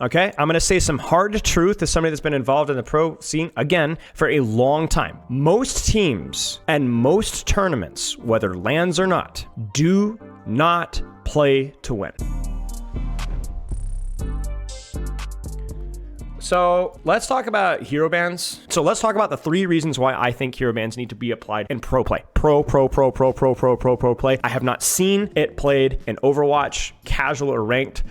Okay, I'm gonna say some hard truth as somebody that's been involved in the pro scene, again, for a long time. Most teams and most tournaments, whether lands or not, do not play to win. So let's talk about hero bans. So let's talk about the 3 reasons why I think hero bans need to be applied in pro play. Pro play. I have not seen it played in Overwatch, casual or ranked,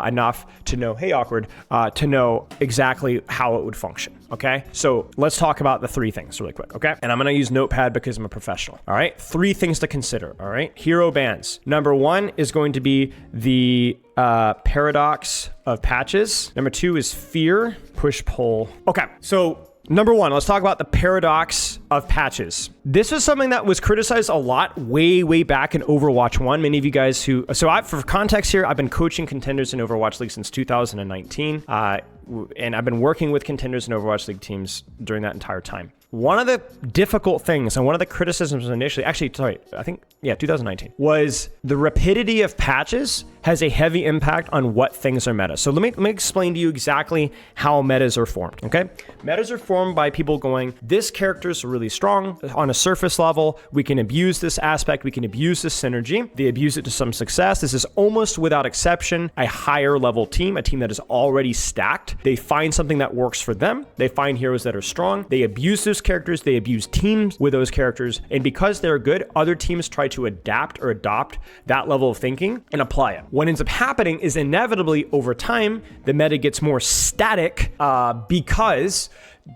enough to know, hey, awkward, to know exactly how it would function. Okay, so let's talk about the 3 things really quick. Okay, and I'm gonna use Notepad because I'm a professional. All right, 3 things to consider. All right, hero bans. Number 1 is going to be the paradox of patches. Number 2 is fear, push, pull. Okay, so number 1, let's talk about the paradox of patches. This is something that was criticized a lot way back in Overwatch 1. Many of you guys who, for context here, I've been coaching contenders in Overwatch League since 2019. And I've been working with contenders and Overwatch League teams during that entire time. One of the difficult things and one of the criticisms initially, 2019, was the rapidity of patches has a heavy impact on what things are meta. So let me explain to you exactly how metas are formed, okay? Metas are formed by people going, this character is really strong on a surface level. We can abuse this aspect. We can abuse this synergy. They abuse it to some success. This is almost without exception a higher level team, a team that is already stacked. They find something that works for them. They find heroes that are strong. They abuse those characters. They abuse teams with those characters. And because they're good, other teams try to adapt or adopt that level of thinking and apply it. What ends up happening is inevitably over time, the meta gets more static because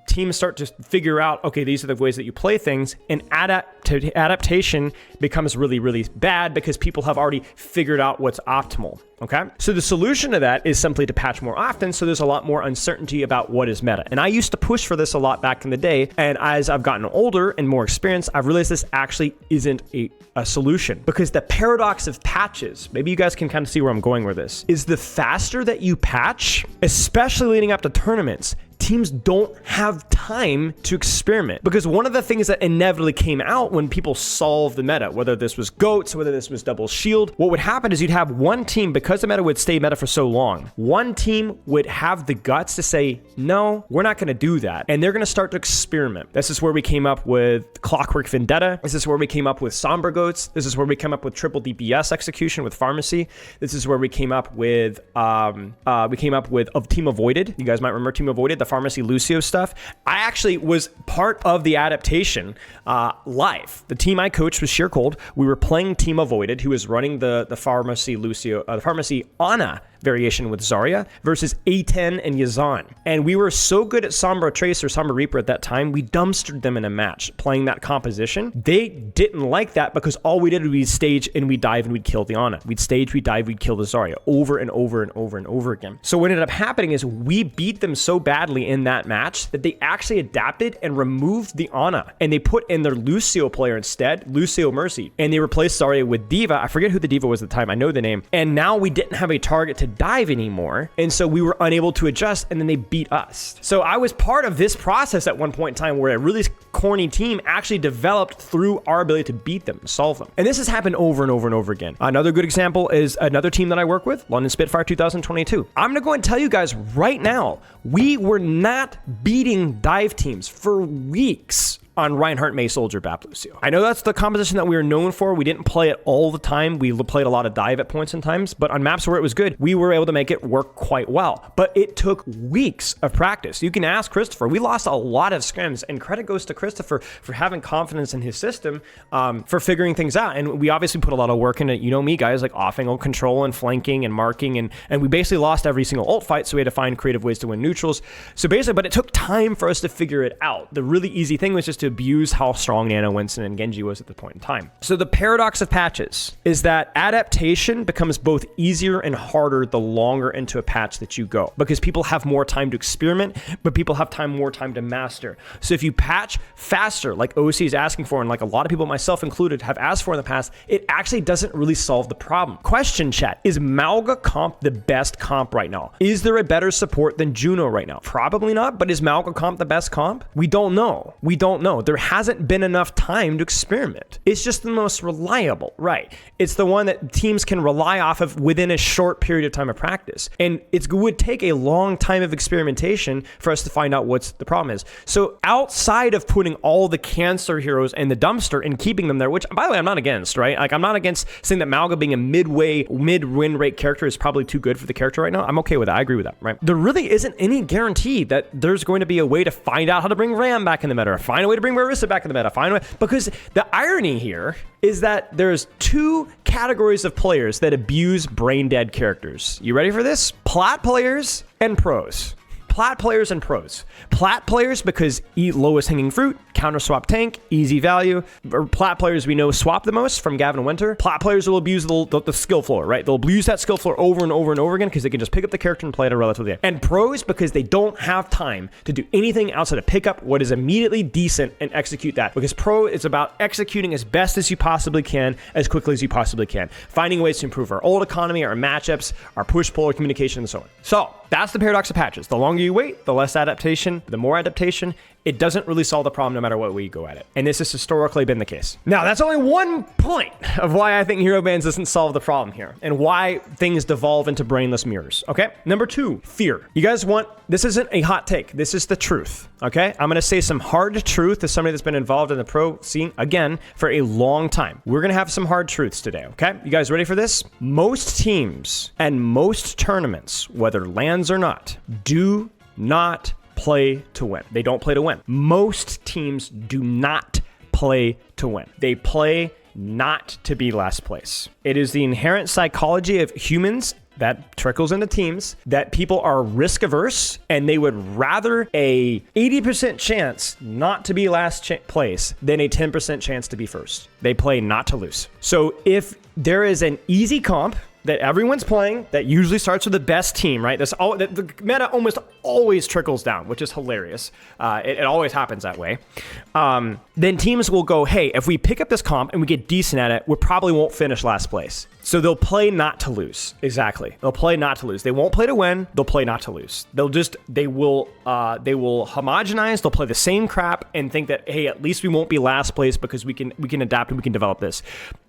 teams start to figure out, okay, these are the ways that you play things, and adaptation becomes really bad because people have already figured out what's optimal. Okay, so the solution to that is simply to patch more often, so there's a lot more uncertainty about what is meta. And I used to push for this a lot back in the day, and as I've gotten older and more experienced, I've realized this actually isn't a solution, because the paradox of patches, maybe you guys can kind of see where I'm going with this, is the faster that you patch, especially leading up to tournaments, teams don't have time to experiment. Because one of the things that inevitably came out when people solved the meta, whether this was GOATs, whether this was double shield, what would happen is you'd have one team, because the meta would stay meta for so long, one team would have the guts to say, no, we're not gonna do that. And they're gonna start to experiment. This is where we came up with Clockwork Vendetta. This is where we came up with Sombra Goats. This is where we came up with triple DPS execution with Pharmacy. This is where we came up with, of Team Avoided. You guys might remember Team Avoided, the Pharmacy Lucio stuff. I actually was part of the adaptation live. The team I coached was Sheer Cold. We were playing Team Avoided, who was running the Pharmacy Lucio, the Pharmacy Ana variation with Zarya versus A10 and Yazan. And we were so good at Sombra Trace or Sombra Reaper at that time, we dumpstered them in a match playing that composition. They didn't like that because all we did was we'd stage and we'd dive and we'd kill the Ana. We'd stage, we'd dive, we'd kill the Zarya over and over again. So what ended up happening is we beat them so badly in that match that they actually adapted and removed the Ana, and they put in their Lucio player instead, Lucio Mercy, and they replaced Zarya with Diva. I forget who the Diva was at the time. I know the name. And now we didn't have a target to dive anymore, and so we were unable to adjust, and then they beat us. So I was part of this process at one point in time where a really corny team actually developed through our ability to beat them, solve them. And this has happened over and over again. Another good example is another team that I work with, London Spitfire 2022. I'm gonna go and tell you guys right now, we were not beating dive teams for weeks on Reinhardt, May Soldier, Bap Lucio. I know that's the composition that we were known for. We didn't play it all the time. We played a lot of dive at points and times, but on maps where it was good, we were able to make it work quite well. But it took weeks of practice. You can ask Christopher. We lost a lot of scrims, and credit goes to Christopher for having confidence in his system, for figuring things out. And we obviously put a lot of work in it. You know me, guys, like off-angle control and flanking and marking, and we basically lost every single ult fight, so we had to find creative ways to win neutrals. So basically, but it took time for us to figure it out. The really easy thing was just to abuse how strong Nano, Winston, and Genji was at the point in time. So the paradox of patches is that adaptation becomes both easier and harder the longer into a patch that you go, because people have more time to experiment, but people have more time to master. So if you patch faster, like OC is asking for, and like a lot of people, myself included, have asked for in the past, it actually doesn't really solve the problem. Question chat, is Mauga comp the best comp right now? Is there a better support than Juno right now? Probably not, but is Mauga comp the best comp? We don't know. No, there hasn't been enough time to experiment. It's just the most reliable, right? It's the one that teams can rely off of within a short period of time of practice. And it would take a long time of experimentation for us to find out what the problem is. So outside of putting all the cancer heroes in the dumpster and keeping them there, which, by the way, I'm not against, right? Like, I'm not against saying that Mauga being a mid-win rate character is probably too good for the character right now. I'm okay with that. I agree with that, right? There really isn't any guarantee that there's going to be a way to find out how to bring Rant back in the meta, or find a way to bring Marissa back in the meta, because the irony here is that there's two categories of players that abuse brain-dead characters. You ready for this? Plat players and pros. Plat players and pros. Plat players because eat lowest hanging fruit, counter swap tank, easy value. Or plat players we know swap the most from Gavin Winter. Plat players will abuse the skill floor, right? They'll abuse that skill floor over and over and over again because they can just pick up the character and play it relatively. And pros because they don't have time to do anything outside of pick up what is immediately decent and execute that. Because pro is about executing as best as you possibly can, as quickly as you possibly can. Finding ways to improve our ult economy, our matchups, our push-pull, our communication, and so on. So that's the paradox of patches. The longer you wait, the less adaptation, the more adaptation. It doesn't really solve the problem no matter what way you go at it. And this has historically been the case. Now, that's only one point of why I think hero bans doesn't solve the problem here and why things devolve into brainless mirrors, okay? Number two, fear. You guys this isn't a hot take. This is the truth, okay? I'm gonna say some hard truth as somebody that's been involved in the pro scene, again, for a long time. We're gonna have some hard truths today, okay? You guys ready for this? Most teams and most tournaments, whether lands or not, do not play to win. They don't play to win. Most teams do not play to win. They play not to be last place. It is the inherent psychology of humans that trickles into teams that people are risk averse and they would rather a 80% chance not to be last place than a 10% chance to be first. They play not to lose. So if there is an easy comp that everyone's playing that usually starts with the best team, right? The meta almost always trickles down, which is hilarious. It always happens that way. Then teams will go, hey, if we pick up this comp and we get decent at it, we probably won't finish last place. So they'll play not to lose. Exactly. They'll play not to lose. They won't play to win. They'll play not to lose. They will homogenize. They'll play the same crap and think that, hey, at least we won't be last place because we can adapt and we can develop this.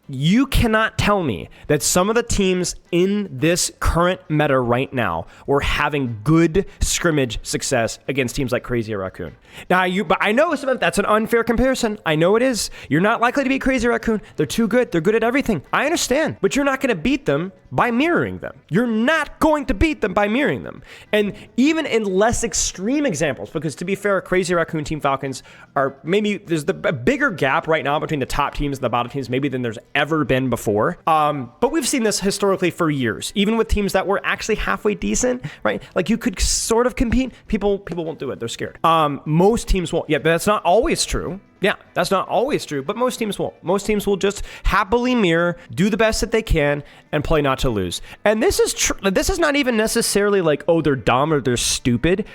You cannot tell me that some of the teams in this current meta right now were having good scrimmage success against teams like Crazy Raccoon. Now, but I know that's an unfair comparison. I know it is. You're not likely to beat Crazy Raccoon. They're too good. They're good at everything. I understand, but you're not going to beat them by mirroring them. You're not going to beat them by mirroring them. And even in less extreme examples, because to be fair, Crazy Raccoon, Team Falcons are there's a bigger gap right now between the top teams and the bottom teams maybe than there's ever been before. But we've seen this historically for years, even with teams that were actually halfway decent, right? Like you could sort of compete. People won't do it. They're scared. Most teams won't. Yeah, but that's not always true. Yeah, that's not always true, but most teams won't. Most teams will just happily mirror, do the best that they can, and play not to lose. And this is this is not even necessarily like, oh, they're dumb or they're stupid.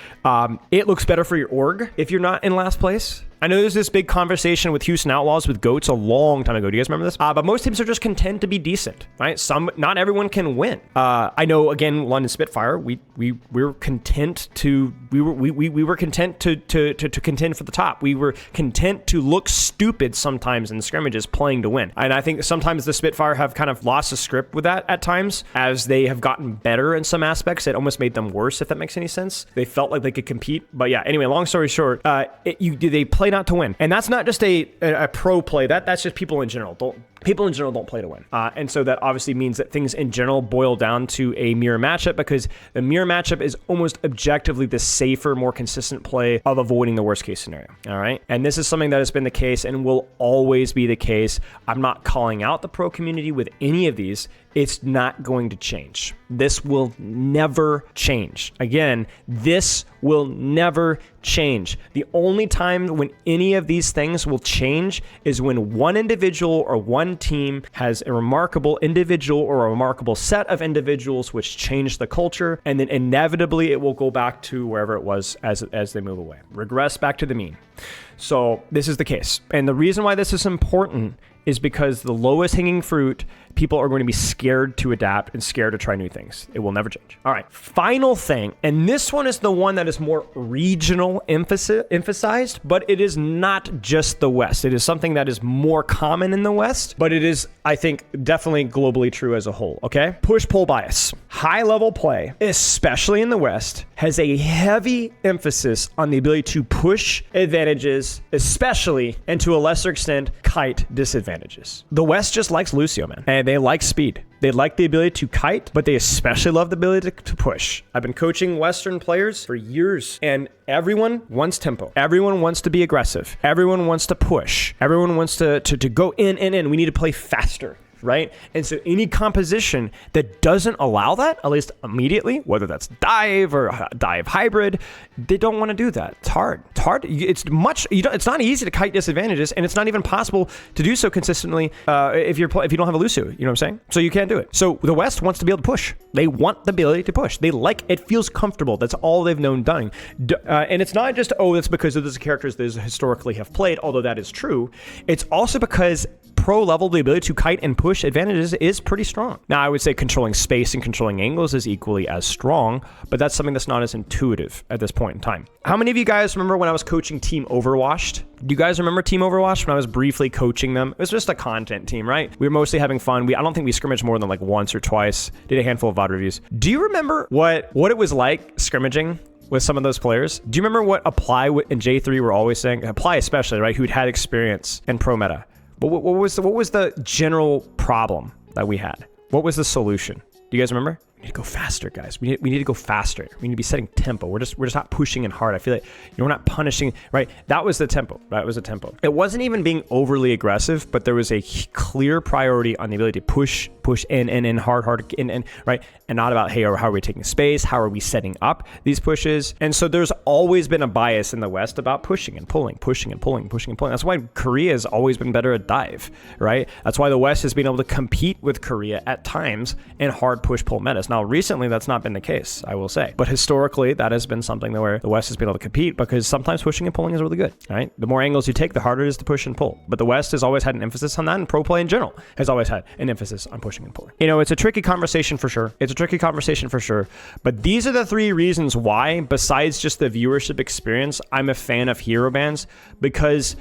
It looks better for your org if you're not in last place. I know there's this big conversation with Houston Outlaws with GOATs a long time ago. Do you guys remember this? But most teams are just content to be decent, right? Not everyone can win. I know, again, London Spitfire, we were content to contend for the top. We were content to look stupid sometimes in scrimmages playing to win. And I think sometimes the Spitfire have kind of lost the script with that at times as they have gotten better in some aspects. It almost made them worse, if that makes any sense. They felt like they could compete. But yeah, anyway, long story short, they play not to win. And that's not just a pro play. That's just people in general. People in general don't play to win. And so that obviously means that things in general boil down to a mirror matchup because the mirror matchup is almost objectively the safer, more consistent play of avoiding the worst case scenario. All right. And this is something that has been the case and will always be the case. I'm not calling out the pro community with any of these. It's not going to change. This will never change. Again, this will never change. The only time when any of these things will change is when one individual or one team has a remarkable individual or a remarkable set of individuals which change the culture, and then inevitably it will go back to wherever it was as they move away. Regress back to the mean. So this is the case. And the reason why this is important is because the lowest hanging fruit, people are going to be scared to adapt and scared to try new things. It will never change. All right, final thing, and this one is the one that is more regional emphasized, but it is not just the West. It is something that is more common in the West, but it is, I think, definitely globally true as a whole, okay? Push-pull bias. High-level play, especially in the West, has a heavy emphasis on the ability to push advantages, especially, and to a lesser extent, kite disadvantages. The West just likes Lucio, man. And they like speed. They like the ability to kite, but they especially love the ability to push. I've been coaching Western players for years, and everyone wants tempo. Everyone wants to be aggressive. Everyone wants to push. Everyone wants to go in. We need to play faster, right? And so any composition that doesn't allow that, at least immediately, whether that's dive or dive hybrid, they don't want to do that. It's hard. It's hard. It's not easy to kite disadvantages, and it's not even possible to do so consistently if you don't have a Lucio. You know what I'm saying? So you can't do it. So the West wants to be able to push. They want the ability to push. They like it. Feels comfortable. That's all they've known doing. And it's not just, that's because of those characters they historically have played, although that is true. It's also because pro level, the ability to kite and push advantages is pretty strong. Now, I would say controlling space and controlling angles is equally as strong, but that's something that's not as intuitive at this point in time. How many of you guys remember when I was coaching Team Overwatch? Do you guys remember Team Overwatch when I was briefly coaching them? It was just a content team, right? We were mostly having fun. I don't think we scrimmaged more than like once or twice. Did a handful of VOD reviews. Do you remember what it was like scrimmaging with some of those players? Do you remember what Apply and J3 were always saying? Apply especially, right? Who'd had experience in pro meta. But what was the general problem that we had? What was the solution? Do you guys remember? We need to go faster, guys. We need to go faster. We need to be setting tempo. We're just not pushing in hard. I feel like we're not punishing, right? That was the tempo. It wasn't even being overly aggressive, but there was a clear priority on the ability to push in hard in, right? And not about, hey, how are we taking space? How are we setting up these pushes? And so there's always been a bias in the West about pushing and pulling. That's why Korea has always been better at dive, right? That's why the West has been able to compete with Korea at times in hard push-pull metas. Now, recently, that's not been the case, I will say. But historically, that has been something where the West has been able to compete because sometimes pushing and pulling is really good, right? The more angles you take, the harder it is to push and pull. But the West has always had an emphasis on that, and pro play in general has always had an emphasis on pushing and pulling. It's a tricky conversation for sure. But these are the three reasons why, besides just the viewership experience, I'm a fan of hero bans, because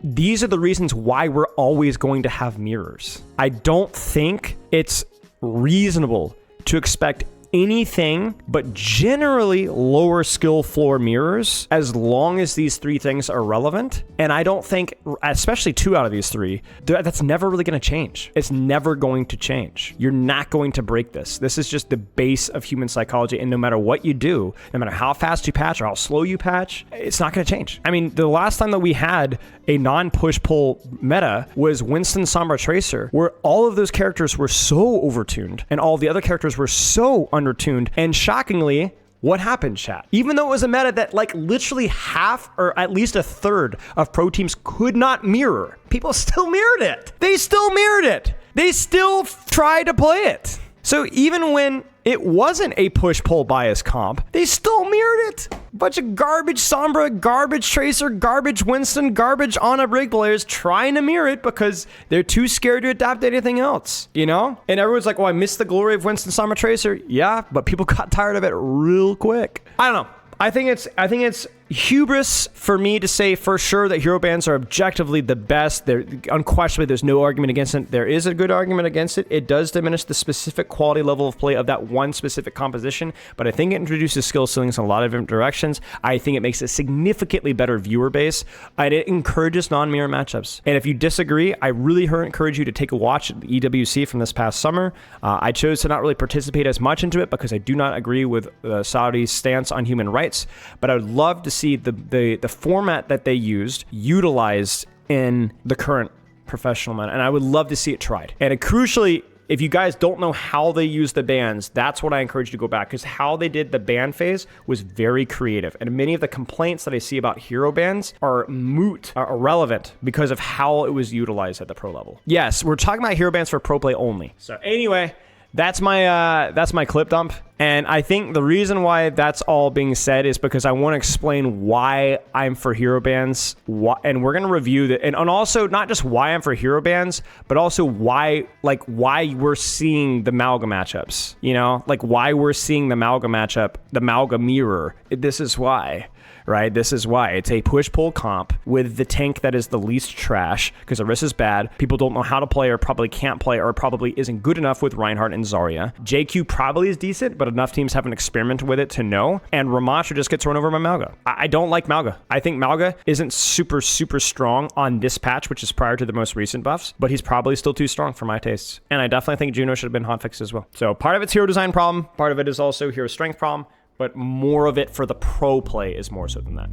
these are the reasons why we're always going to have mirrors. I don't think it's reasonable to expect anything but generally lower skill floor mirrors as long as these three things are relevant. And I don't think, especially two out of these three, that's never really going to change. It's never going to change. You're not going to break this. This is just the base of human psychology. And no matter what you do, no matter how fast you patch or how slow you patch, it's not going to change. I mean, the last time that we had a non-push-pull meta was Winston Sombra Tracer, where all of those characters were so overtuned and all the other characters were so undertuned. And shockingly, what happened, chat? Even though it was a meta that like literally half or at least a third of pro teams could not mirror, people still mirrored it. They still mirrored it. They still tried to play it. So even when it wasn't a push-pull bias comp, they still mirrored it. Bunch of garbage Sombra, garbage Tracer, garbage Winston, garbage Ana Brig players trying to mirror it because they're too scared to adapt to anything else, And everyone's like, I missed the glory of Winston Sombra Tracer. Yeah, but people got tired of it real quick. I don't know. I think it's hubris for me to say for sure that hero bans are objectively the best. Unquestionably, there's no argument against it. There is a good argument against it. It does diminish the specific quality level of play of that one specific composition, but I think it introduces skill ceilings in a lot of different directions. I think it makes a significantly better viewer base, and it encourages non-mirror matchups. And if you disagree, I really encourage you to take a watch at the EWC from this past summer. I chose to not really participate as much into it because I do not agree with Saudi's stance on human rights, but I would love to see the format that they utilized in the current professional meta, and I would love to see it tried. And crucially, if you guys don't know how they use the bans, that's what I encourage you to go back, because how they did the ban phase was very creative. And many of the complaints that I see about hero bans are irrelevant because of how it was utilized at the pro level. Yes, we're talking about hero bans for pro play only. So anyway, that's my clip dump. And I think the reason why that's all being said is because I want to explain why I'm for hero bans, and we're going to review that, and also not just why I'm for hero bans, but also why we're seeing the Mauga matchups, you know, like why we're seeing the Mauga matchup, the Mauga mirror. This is why. Right? This is why. It's a push-pull comp with the tank that is the least trash because Orissa's bad. People don't know how to play or probably can't play or probably isn't good enough with Reinhardt and Zarya. JQ probably is decent, but enough teams haven't experimented with it to know. And Ramattra just gets run over by Mauga. I don't like Mauga. I think Mauga isn't super strong on this patch, which is prior to the most recent buffs, but he's probably still too strong for my tastes. And I definitely think Juno should have been hotfixed as well. So part of it's hero design problem. Part of it is also hero strength problem. But more of it for the pro play is more so than that.